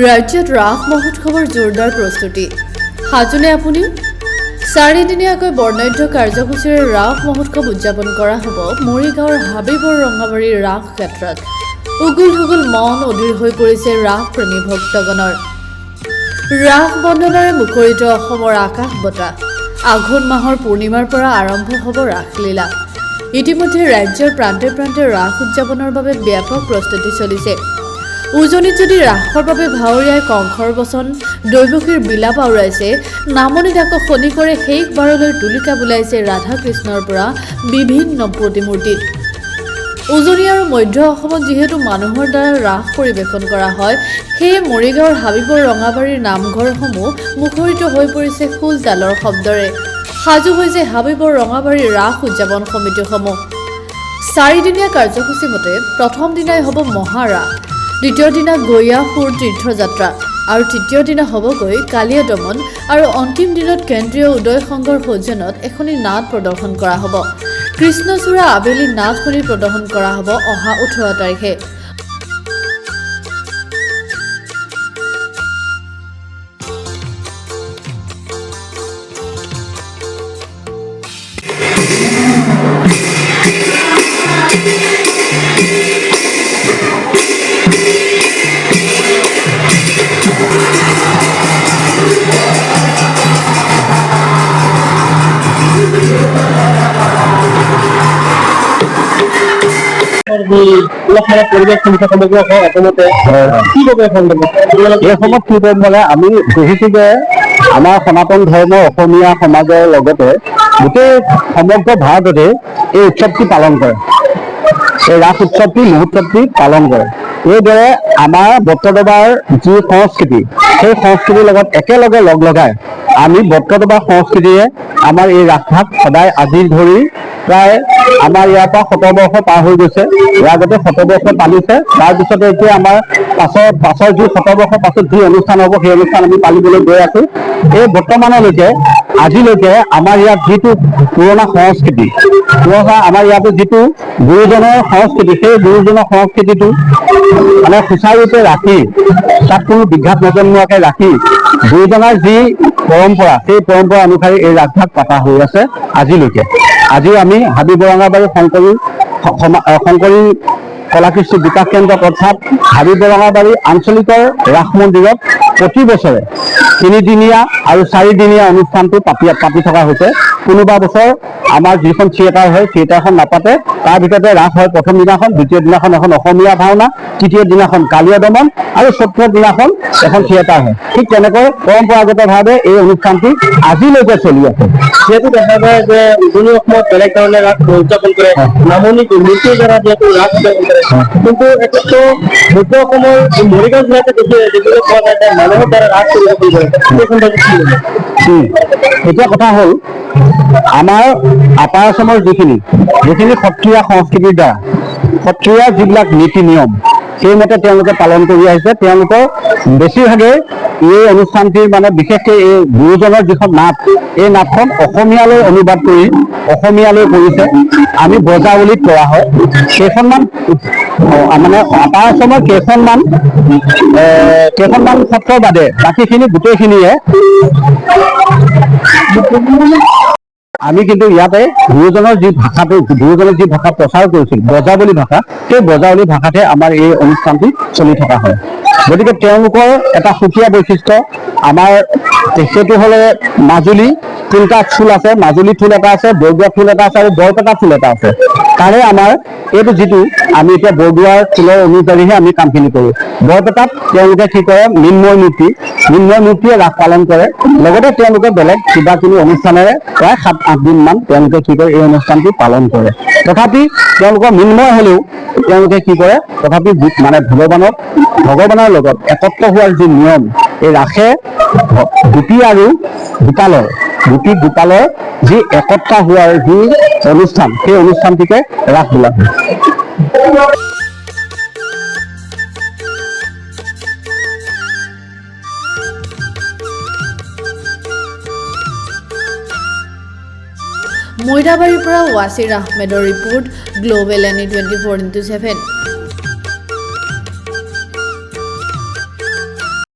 ৰাজ্যত ৰাস মহোৎসৱৰ জোৰদাৰ প্ৰস্তুতি সাজুনে আপুনিও চাৰিদিনীয়াকৈ বৰ্ণাঢ্য কাৰ্যসূচীৰে ৰাস মহোৎসৱ উদযাপন কৰা হ'ব মৰিগাঁৱৰ হাবিবৰ ৰঙাবাৰীৰ ৰাস ক্ষেত্ৰত উগুল হুগুল মন অধীৰ হৈ পৰিছে ৰাস প্ৰেমী ভক্তগণৰ ৰাস বন্দনাৰে মুখৰিত অসমৰ আকাশ বতাহ আঘোণ মাহৰ পূৰ্ণিমাৰ পৰা আৰম্ভ হ'ব ৰাসলীলা ইতিমধ্যে ৰাজ্যৰ প্ৰান্তে প্ৰান্তে ৰাস উদযাপনৰ বাবে ব্যাপক প্ৰস্তুতি চলিছে উজনিত যদি ৰাসৰ বাবে ভাৱৰীয়াই কংসৰ বচন দৈৱকীৰ বিলাপ আওৰাইছে নামনিত আকৌ শনিকৰে শেষবাৰলৈ তুলিকা বোলাইছে ৰাধা কৃষ্ণৰ পৰা বিভিন্ন প্ৰতিমূৰ্তিত উজনি আৰু মধ্য অসমত যিহেতু মানুহৰ দ্বাৰা ৰাস পৰিৱেশন কৰা হয় সেয়ে মৰিগাঁৱৰ হাবিবৰ ৰঙাবাৰীৰ নামঘৰসমূহ মুখৰিত হৈ পৰিছে খোল তালৰ শব্দৰে সাজু হৈছে হাবিবৰ ৰঙাবাৰীৰ ৰাস উদযাপন সমিতিসমূহ চাৰিদিনীয়া কাৰ্যসূচী মতে প্ৰথম দিনাই হ'ব মহাৰাস দ্বিতীয় দিনা গয়া সুৰ তীৰ্থযাত্ৰা আৰু তৃতীয় দিনা হ'বগৈ কালিয়া দমন আৰু অন্তিম দিনত কেন্দ্ৰীয় উদয় সংঘৰ সৌজন্যত এখনি নাট প্ৰদৰ্শন কৰা হ'ব কৃষ্ণচূড়া আবেলি নাটখনি প্ৰদৰ্শন কৰা হ'ব অহা 18 তাৰিখে আমি দেখিছো যে আমাৰ সনাতন ধৰ্মৰ অসমীয়া সমাজৰ লগতে গোটেই সমগ্ৰ ভাৰততে এই উৎসৱটি পালন কৰে এই ৰাস উৎসৱটি মহোৎসৱটি পালন কৰে এইদৰে আমাৰ বট্টদৰাৰ যি সংস্কৃতি সেই সংস্কৃতিৰ লগত একেলগে লগ লগাই আমি বট্টদৰা সংস্কৃতিৰে আমাৰ এই ৰাসভাগ সদায় আজি ধৰি প্ৰায় আমাৰ ইয়াৰ পৰা 17 বৰ্ষ পাৰ হৈ গৈছে ইয়াৰ আগতে 17 বৰ্ষ পালিছে তাৰপিছতে এতিয়া আমাৰ পাছৰ যি 17 বৰ্ষৰ পাছত যি অনুষ্ঠান হ'ব সেই অনুষ্ঠান আমি পালিবলৈ গৈ আছো এই বৰ্তমানলৈকে আজিলৈকে আমাৰ ইয়াত যিটো পুৰণা সংস্কৃতি আমাৰ ইয়াতে যিটো গুৰুজনৰ সংস্কৃতি সেই গুৰুজনৰ সংস্কৃতিটো মানে সুচাৰুৰূপে ৰাখি তাত কোনো বিঘাত নজন্মোৱাকৈ ৰাখি গুৰুজনাৰ যি পৰম্পৰা সেই পৰম্পৰা অনুসৰি এই ৰাসভাগ পতা হৈ আছে আজিলৈকে আজিও আমি হাবিবৰ ৰঙাবাৰী শংকৰী কলাকৃষ্টি বিকাশ কেন্দ্ৰ অৰ্থাৎ হাবিবৰ ৰঙাবাৰী আঞ্চলিকৰ ৰাস মন্দিৰত প্ৰতি বছৰে 3দিনীয়া আৰু 4দিনীয়া অনুষ্ঠানটো পাতি থকা হৈছে কোনোবা বছৰ আমাৰ যিখন থিয়েটাৰ হয় থিয়েটাৰখন নাপাতে তাৰ ভিতৰতে ৰাস হয় প্ৰথম দিনাখন দ্বিতীয় দিনাখন এখন অসমীয়া ভাওনা তৃতীয় দিনাখন কালিয়া দমন আৰু চতুৰ্থ দিনাখন এখন থিয়েটাৰ হয় ঠিক তেনেকৈ পৰম্পৰাগতভাৱে এই অনুষ্ঠানটি আজিলৈকে চলি আছে যিহেতু দেখা যায় যে উজনি অসমত বেলেগ ধৰণে ৰাস উদযাপন কৰে নামনিত নৃত্যৰ দ্বাৰা যিহেতু ৰাস উদযাপন কৰে কিন্তু একমাত্ৰ মধ্য অসমৰ মৰিগাঁও জিলাতে দেখিবলৈ পোৱা যায় যে মানুহৰ দ্বাৰা ৰাস উদযাপন কৰে এতিয়া কথা হ'ল আমাৰ আপাৰ অসমৰ যিখিনি সত্ৰীয়া সংস্কৃতিৰ দ্বাৰা সত্ৰীয়া যিবিলাক নীতি নিয়ম সেইমতে তেওঁলোকে পালন কৰি আহিছে তেওঁলোকৰ বেছিভাগে এই অনুষ্ঠানটিৰ মানে বিশেষকৈ এই গুৰুজনৰ যিখন নাট এই নাটখন অসমীয়ালৈ অনুবাদ কৰি অসমীয়ালৈ কৰিছে আমি বজাৱলীত কৰা হয় কেইখনমান মানে আপাৰ অসমৰ কেইখনমান সত্ৰৰ বাদে বাকীখিনি গোটেইখিনিয়ে আমি কিন্তু ইয়াতে গুৰুজনৰ যি ভাষা প্ৰচাৰ কৰিছিল বজাৱলী ভাষা সেই বজাৱলী ভাষাতে আমাৰ এই অনুষ্ঠানটি চলি থকা হয় গতিকে তেওঁলোকৰ এটা সুকীয়া বৈশিষ্ট্য আমাৰ সেইটো হ'লে মাজুলী তিনিটা থোল আছে মাজুলী থোল এটা আছে বৰদোৱা থোল এটা আছে আৰু বৰপেটা থোল এটা আছে তাৰে আমাৰ এইটো যিটো আমি এতিয়া বৰদোৱাৰ থোলৰ অনুযায়ীহে আমি কামখিনি কৰোঁ বৰপেটাত তেওঁলোকে কি কৰে মৃন্ময় মূৰ্তিয়ে ৰাস পালন কৰে লগতে তেওঁলোকে বেলেগ কিবাকিবি অনুষ্ঠানেৰে প্ৰায় 7-8 দিনমান তেওঁলোকে কি কৰে এই অনুষ্ঠানটি পালন কৰে তথাপি তেওঁলোকৰ মৃন্ময় হ'লেও তেওঁলোকে কি কৰে তথাপি মানে ভগৱানৰ লগত একত্ৰ হোৱাৰ যি নিয়ম এই ৰাসে গোপী আৰু গোপালৰ যি একত্ৰ হোৱাৰ যি অনুষ্ঠান সেই অনুষ্ঠানটিকে ৰাস বোলা হয় মইদাবাৰীৰ পৰা ৱাছিৰ আহমেদৰ ৰিপৰ্ট গ্লোবেল NE 24/7